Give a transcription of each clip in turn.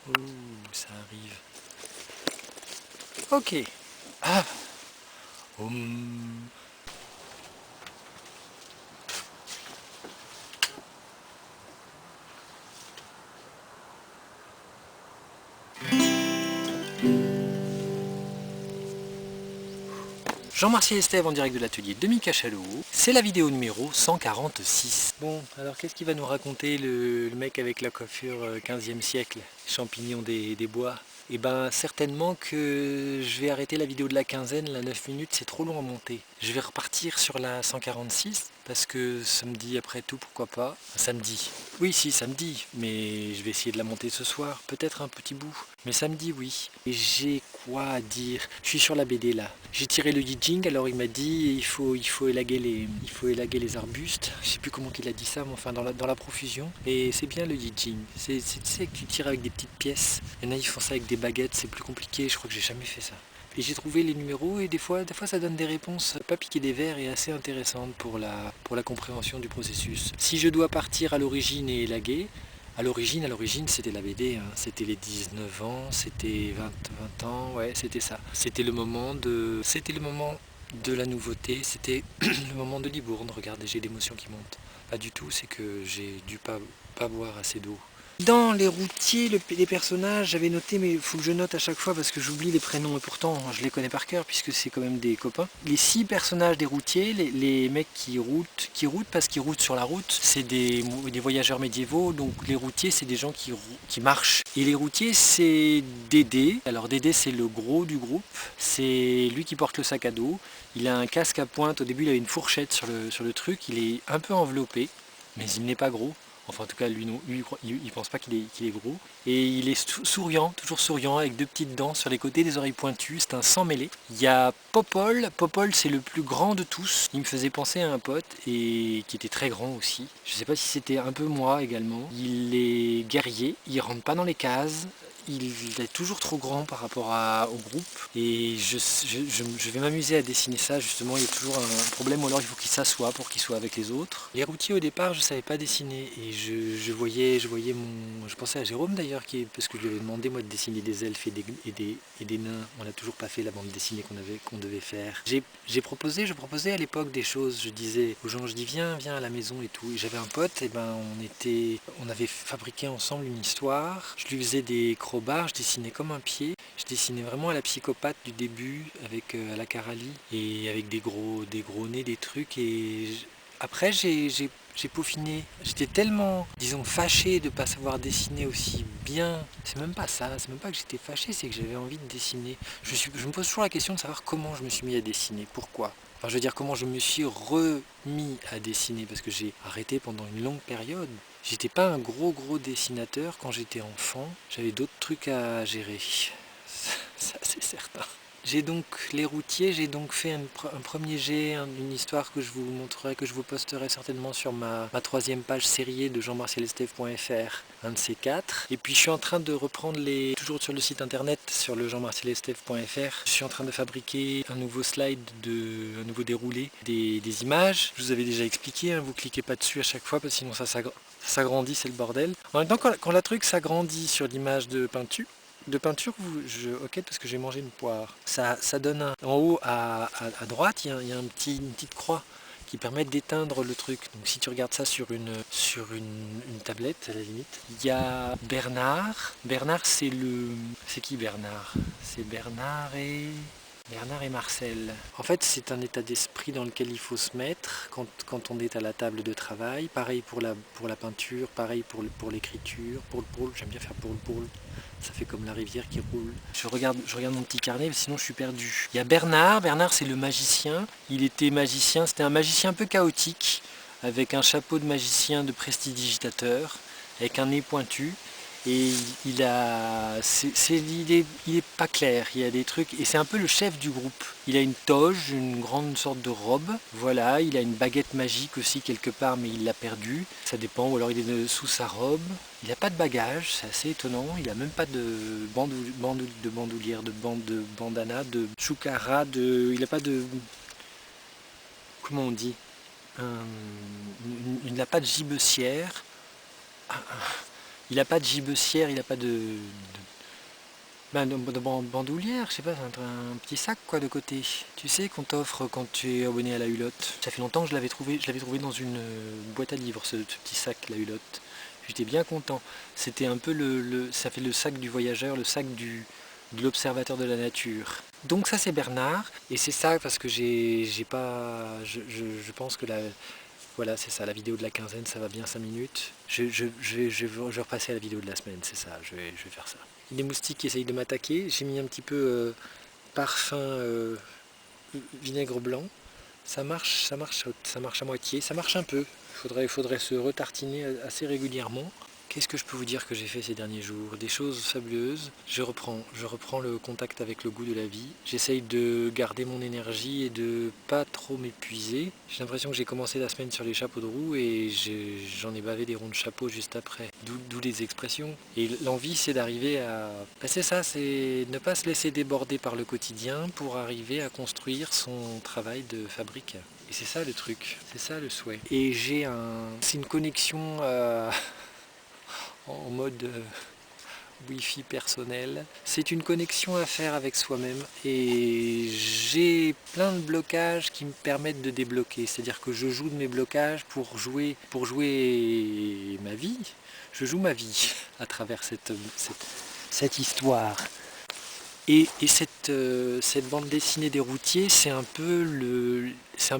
Ouh, ça arrive. Ok. Ah. Hum. Jean-Martial Estève en direct de l'atelier de Mika Chalot, c'est la vidéo numéro 146. Bon, alors qu'est-ce qu'il va nous raconter le mec avec la coiffure 15e siècle, champignon des bois? Eh ben certainement que je vais arrêter la vidéo de la quinzaine, la 9 minutes, c'est trop long à monter. Je vais repartir sur la 146, parce que samedi après tout, pourquoi pas. Samedi, oui si samedi, mais je vais essayer de la monter ce soir, peut-être un petit bout. Mais samedi oui. Et j'ai quoi à dire? Je suis sur la BD là. J'ai tiré le Yijing, alors il m'a dit il faut élaguer les arbustes. Je sais plus comment il a dit ça, mais enfin dans la profusion. Et c'est bien le Yijing. Tu sais que tu tires avec des petites pièces. Il y en a ils font ça avec des baguettes, c'est plus compliqué, je crois que j'ai jamais fait ça. Et j'ai trouvé les numéros et des fois ça donne des réponses pas piquer des vers et assez intéressantes pour la compréhension du processus. Si je dois partir à l'origine et élaguer, à l'origine, c'était la BD, hein. C'était les 19 ans, c'était 20 ans, ouais, c'était ça. C'était le moment de la nouveauté, c'était le moment de Libourne. Regardez, j'ai l'émotion qui monte. Pas du tout, c'est que j'ai dû pas boire assez d'eau. Dans les routiers, les personnages, j'avais noté, mais il faut que je note à chaque fois parce que j'oublie les prénoms et pourtant je les connais par cœur puisque c'est quand même des copains. Les 6 personnages des routiers, les mecs qui routent parce qu'ils routent sur la route, c'est des voyageurs médiévaux, donc les routiers c'est des gens qui marchent. Et les routiers c'est Dédé, alors Dédé c'est le gros du groupe, c'est lui qui porte le sac à dos, il a un casque à pointe, au début il a une fourchette sur le truc, il est un peu enveloppé, mais il n'est pas gros. Enfin, en tout cas, lui, non, lui il pense pas qu'il est gros. Et il est souriant, toujours souriant, avec 2 petites dents sur les côtés, des oreilles pointues. C'est un sans mêlé. Il y a Popol. Popol, c'est le plus grand de tous. Il me faisait penser à un pote et qui était très grand aussi. Je sais pas si c'était un peu moi également. Il est guerrier. Il rentre pas dans les cases. Il est toujours trop grand par rapport au groupe et je vais m'amuser à dessiner ça justement. Il y a toujours un problème ou alors il faut qu'il s'assoie pour qu'il soit avec les autres. Les routiers au départ je savais pas dessiner et je voyais je pensais à Jérôme d'ailleurs parce que je lui avais demandé moi de dessiner des elfes et des nains. On n'a toujours pas fait la bande dessinée qu'on devait faire. Je proposais à l'époque des choses. Je disais aux gens, je dis viens à la maison et tout. Et j'avais un pote et ben on avait fabriqué ensemble une histoire. Je lui faisais des crobards, je dessinais comme un pied. Je dessinais vraiment à la psychopathe du début avec à la Caralie et avec des gros nez, des trucs. Et après j'ai peaufiné. J'étais tellement, disons, fâché de ne pas savoir dessiner aussi bien. C'est même pas ça, c'est même pas que j'étais fâché, c'est que j'avais envie de dessiner. Je me pose toujours la question de savoir comment je me suis mis à dessiner, pourquoi. Enfin, je veux dire comment je me suis remis à dessiner parce que j'ai arrêté pendant une longue période. J'étais pas un gros dessinateur quand j'étais enfant. J'avais d'autres trucs à gérer. Ça c'est certain. J'ai donc les routiers, j'ai donc fait un premier jet, une histoire que je vous montrerai, que je vous posterai certainement sur ma 3e page sériée de jeanmartialesteve.fr, un de ces 4. Et puis je suis en train de reprendre toujours sur le site internet, sur le jeanmartialesteve.fr, je suis en train de fabriquer un nouveau slide, un nouveau déroulé des images. Je vous avais déjà expliqué, hein, vous cliquez pas dessus à chaque fois parce que sinon ça s'agrandit, c'est le bordel. En même temps, quand la truc s'agrandit sur l'image de peinture, ok, parce que j'ai mangé une poire. Ça donne en haut à droite, il y a une petite croix qui permet d'éteindre le truc. Donc si tu regardes ça sur une tablette à la limite, il y a Bernard. Bernard c'est qui Bernard? C'est Bernard et Marcel. En fait, c'est un état d'esprit dans lequel il faut se mettre quand on est à la table de travail. Pareil pour la peinture, pareil pour l'écriture, pour le pôle. J'aime bien faire pour le pôle. Ça fait comme la rivière qui roule. Je regarde mon petit carnet, sinon je suis perdu. Il y a Bernard. Bernard, c'est le magicien. Il était magicien. C'était un magicien un peu chaotique, avec un chapeau de magicien de prestidigitateur, avec un nez pointu. Et il est pas clair, il y a des trucs, et c'est un peu le chef du groupe. Il a une toge, une grande sorte de robe, voilà, il a une baguette magique aussi quelque part, mais il l'a perdue, ça dépend, ou alors il est sous sa robe. Il n'a pas de bagage, c'est assez étonnant, il n'a même pas de bandoulière, de bandana, de choukara, il n'a pas de, comment on dit, il n'a pas de gibecière. Il n'a pas de gibecière, il n'a pas de bandoulière, je sais pas, un petit sac quoi de côté. Tu sais qu'on t'offre quand tu es abonné à la Hulotte. Ça fait longtemps que je l'avais trouvé dans une boîte à livres, ce petit sac, la Hulotte. J'étais bien content. C'était un peu ça fait le sac du voyageur, le sac de l'observateur de la nature. Donc ça c'est Bernard, et c'est ça parce que j'ai pas. Je pense que voilà, c'est ça, la vidéo de la quinzaine, ça va bien 5 minutes. Je vais repasser à la vidéo de la semaine, c'est ça, je vais faire ça. Des moustiques qui essayent de m'attaquer, j'ai mis un petit peu parfum vinaigre blanc. Ça marche à moitié, ça marche un peu. Il faudrait se retartiner assez régulièrement. Qu'est-ce que je peux vous dire que j'ai fait ces derniers jours? Des choses fabuleuses. Je reprends le contact avec le goût de la vie. J'essaye de garder mon énergie et de pas trop m'épuiser. J'ai l'impression que j'ai commencé la semaine sur les chapeaux de roue et j'en ai bavé des ronds de chapeau juste après. D'où les expressions. Et l'envie, c'est d'arriver à... Ben c'est ça, c'est ne pas se laisser déborder par le quotidien pour arriver à construire son travail de fabrique. Et c'est ça le truc, c'est ça le souhait. Et c'est une connexion en mode Wi-Fi personnel. C'est une connexion à faire avec soi-même et j'ai plein de blocages qui me permettent de débloquer. C'est-à-dire que je joue de mes blocages pour jouer ma vie. Je joue ma vie à travers cette histoire. Et cette bande dessinée des routiers, c'est un peu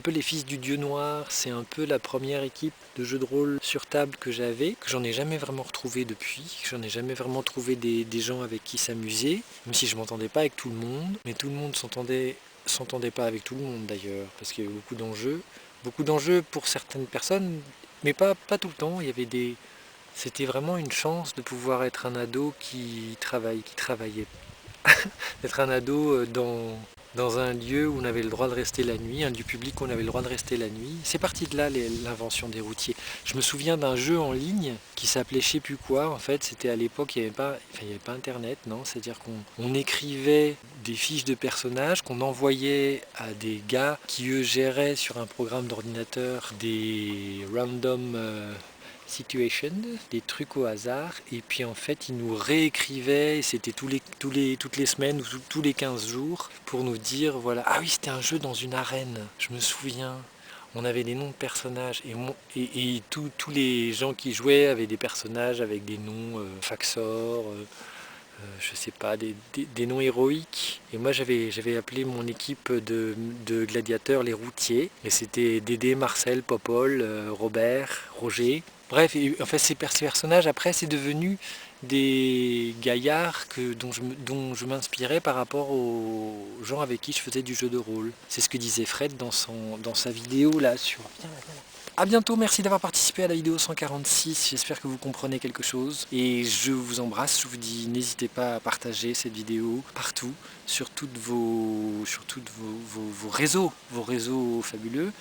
les fils du Dieu Noir, c'est un peu la première équipe de jeux de rôle sur table que j'avais, que j'en ai jamais vraiment retrouvé depuis, que j'en ai jamais vraiment trouvé des gens avec qui s'amuser, même si je m'entendais pas avec tout le monde, mais tout le monde s'entendait pas avec tout le monde d'ailleurs, parce qu'il y avait beaucoup d'enjeux pour certaines personnes, mais pas tout le temps, c'était vraiment une chance de pouvoir être un ado qui travaillait. D'être un ado dans un lieu où on avait le droit de rester la nuit, un lieu public où on avait le droit de rester la nuit. C'est parti de là l'invention des routiers. Je me souviens d'un jeu en ligne qui s'appelait je sais plus quoi. En fait, c'était à l'époque, il n'y avait pas Internet, non? C'est-à-dire qu'on écrivait des fiches de personnages qu'on envoyait à des gars qui eux géraient sur un programme d'ordinateur des random situation, des trucs au hasard, et puis en fait ils nous réécrivaient, c'était toutes les semaines ou tous les 15 jours pour nous dire voilà, ah oui c'était un jeu dans une arène, je me souviens, on avait des noms de personnages et tous les gens qui jouaient avaient des personnages avec des noms Faxor, je sais pas, des noms héroïques. Et moi j'avais appelé mon équipe de gladiateurs les routiers. Et c'était Dédé, Marcel, Popol, Robert, Roger. Bref, et en fait ces personnages après c'est devenu des gaillards dont je m'inspirais par rapport aux gens avec qui je faisais du jeu de rôle. C'est ce que disait Fred dans sa vidéo là sur... A bientôt, merci d'avoir participé à la vidéo 146, j'espère que vous comprenez quelque chose et je vous embrasse, je vous dis n'hésitez pas à partager cette vidéo partout, sur vos réseaux fabuleux.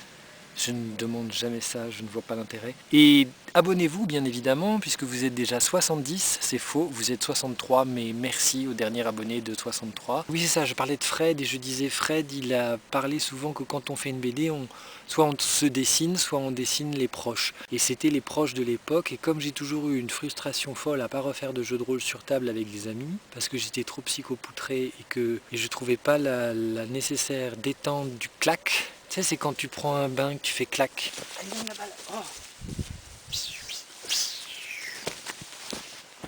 Je ne demande jamais ça, je ne vois pas l'intérêt. Et abonnez-vous bien évidemment, puisque vous êtes déjà 70, c'est faux, vous êtes 63, mais merci au dernier abonné de 63. Oui c'est ça, je parlais de Fred et je disais Fred, il a parlé souvent que quand on fait une BD, soit on se dessine, soit on dessine les proches. Et c'était les proches de l'époque, et comme j'ai toujours eu une frustration folle à pas refaire de jeux de rôle sur table avec des amis, parce que j'étais trop psychopoutré et je trouvais pas la nécessaire détente du clac. Tu sais, c'est quand tu prends un bain qui fait clac. Allez, donne la balle. Oh.